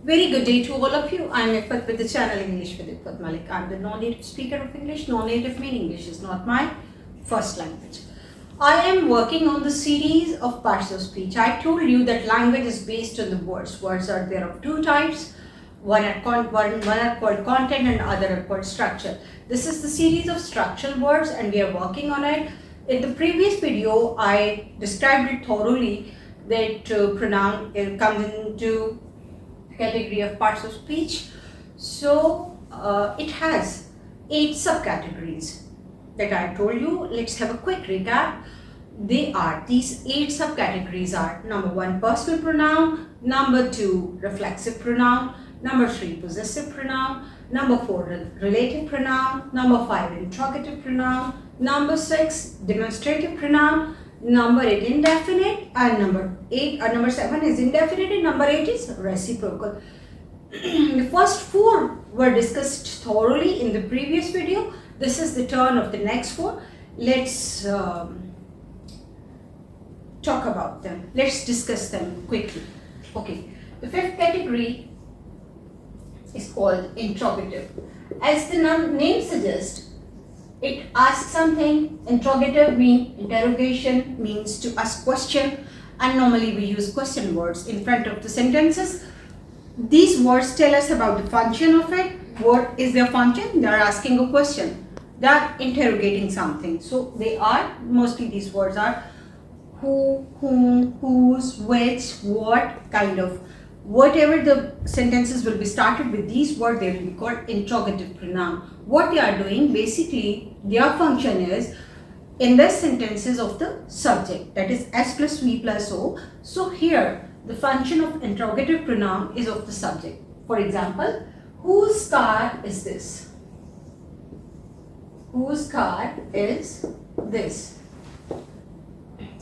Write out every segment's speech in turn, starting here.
Very good day to all of you. I'm Iffat with the channel English with Iffat Malik. I'm the non-native speaker of English. Non-native mean English is not my first language. I am working on the series of parts of speech. I told you that language is based on the words. Words are there of two types. One are called content and other are called structure. This is the series of structural words and we are working on it. In the previous video, I described it thoroughly that pronoun comes into category of parts of speech. So it has 8 subcategories that I told you. Let's have a quick recap. These 8 subcategories are: number 1, personal pronoun; number 2, reflexive pronoun; number 3, possessive pronoun; number 4, relative pronoun; number 5, interrogative pronoun; number 6, demonstrative pronoun; number 8, indefinite, and number 7 is indefinite, and number 8 is reciprocal. The first 4 were discussed thoroughly in the previous video. This is the turn of the next 4. Let's talk about them. Let's discuss them quickly. Okay, the 5th category is called interrogative. As the name suggests, it asks something. Interrogative means interrogation, means to ask question, and normally we use question words in front of the sentences. These words tell us about the function of it. What is their function? They are asking a question. They are interrogating something. So they are, mostly these words are who, whom, whose, which, what, kind of. Whatever the sentences will be started with these words, they will be called interrogative pronoun. What they are doing, basically, their function is in the sentences of the subject, that is S plus V plus O. So here, the function of interrogative pronoun is of the subject. For example, whose car is this? Whose car is this?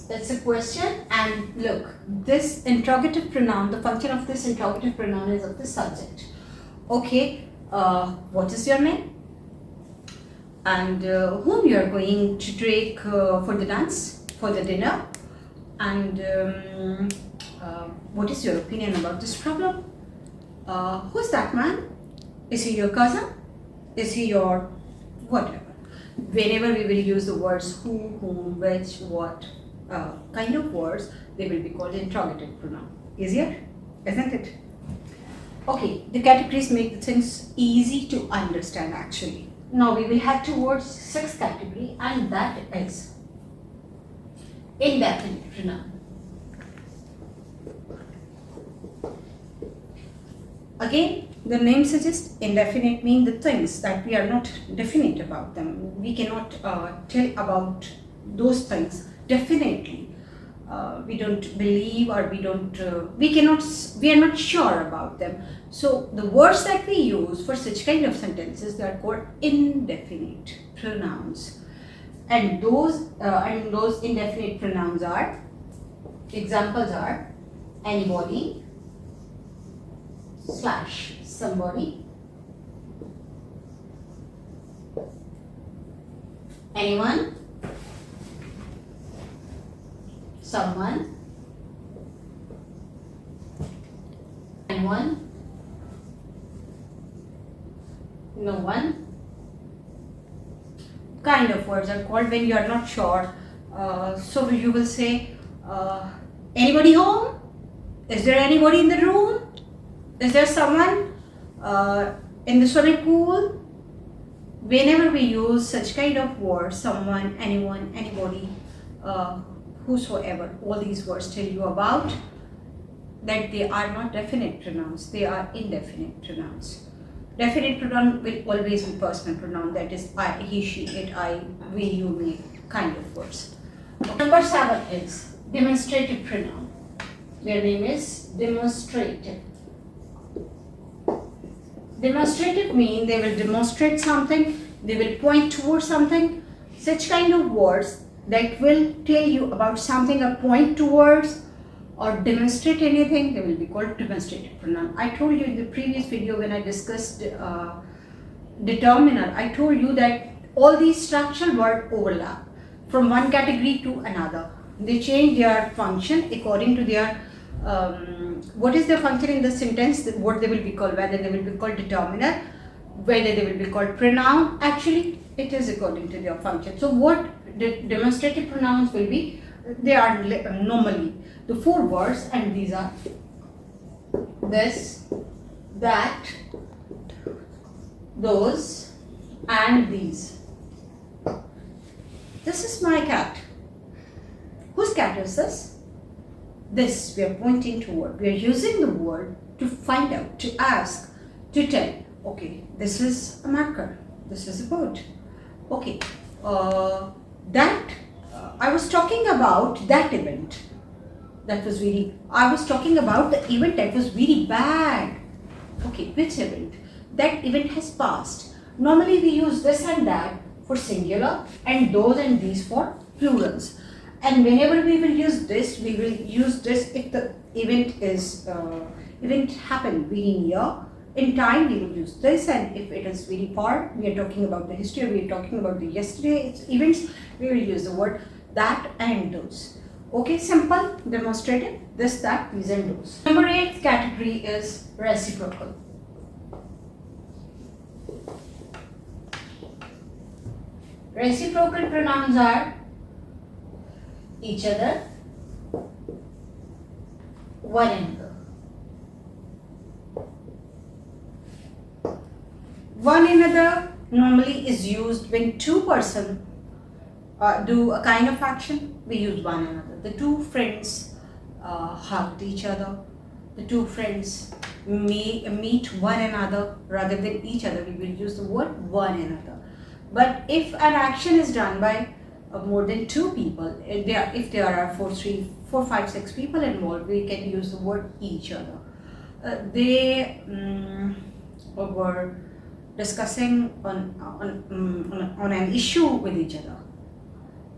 That's a question, and look, this interrogative pronoun, the function of this interrogative pronoun is of the subject. Okay, what is your name? And whom you are going to take for the dance, for the dinner? And what is your opinion about this problem? Who's that man? Is he your cousin? Is he your whatever? Whenever we will use the words who, whom, which, what, kind of words, they will be called interrogative pronoun. Easier, isn't it? Okay, the categories make the things easy to understand actually. Now we will head towards 6th category, and that is indefinite pronoun. Again, the name suggests indefinite means the things that we are not definite about them. We cannot tell about those things definitely. We don't believe, or we are not sure about them. So the words that we use for such kind of sentences, they are called indefinite pronouns. And those indefinite pronouns are, examples are anybody, / somebody, anyone, someone, anyone, no one. Kind of words are called when you are not sure. So you will say, anybody home? Is there anybody in the room? Is there someone in the swimming pool? Whenever we use such kind of words, someone, anyone, anybody, whosoever, all these words tell you about that they are not definite pronouns, they are indefinite pronouns. Definite pronoun will always be personal pronoun, that is I, he, she, it, I, we, you, me, kind of words. Number 7 is demonstrative pronoun. Their name is demonstrative. Demonstrative means they will demonstrate something, they will point towards something. Such kind of words that will tell you about something or point towards or demonstrate anything, they will be called demonstrative pronoun. I told you in the previous video when I discussed determiner, I told you that all these structural words overlap from one category to another. They change their function according to their what is their function in the sentence, what they will be called, whether they will be called determiner, whether they will be called pronoun. Actually, it is according to their function. So what the demonstrative pronouns will be, they are normally the 4 words, and these are this, that, those, and these. This is my cat. Whose cat is this? This we are pointing toward. We are using the word to find out, to ask, to tell. Okay, this is a marker. This is a boat. Okay, I was talking about that event. I was talking about the event that was very bad. Okay, which event? That event has passed. Normally we use this and that for singular and those and these for plurals. And whenever we will use this if the event happened very near in time, we will use this, and if it is very far, we are talking about the history, we are talking about the yesterday events, we will use the word that and those. Okay, simple, demonstrative, this, that, these and those. Number 8 category is reciprocal. Reciprocal pronouns are each other, one another. One another normally is used when 2 persons do a kind of action. We use one another. The 2 friends hugged each other. The 2 friends meet one another rather than each other. We will use the word one another. But if an action is done by more than 2 people, if there are 4, 5, 6 people involved, we can use the word each other. They were discussing on an issue with each other.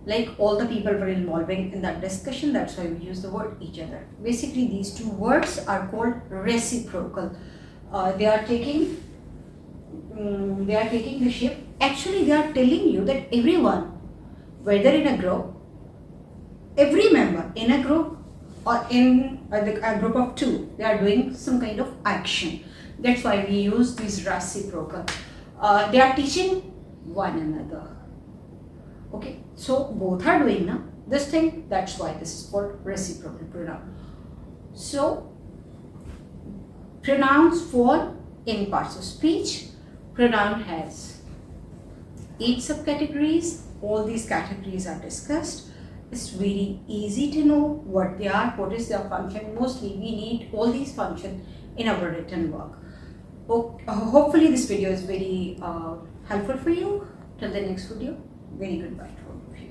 Like all the people were involving in that discussion, that's why we use the word each other. Basically, these 2 words are called reciprocal. They are taking the shape. Actually, they are telling you that everyone, whether in a group, every member in a group or in a group of 2, they are doing some kind of action. That's why we use these reciprocal. They are teaching one another. Okay, so both are doing this thing. That's why this is called reciprocal pronoun. So pronouns fall in parts of speech. Pronoun has 8 subcategories. All these categories are discussed. It's very easy to know what they are, what is their function. Mostly we need all these functions in our written work. Hopefully this video is very helpful for you. Till the next video, very goodbye to all of you.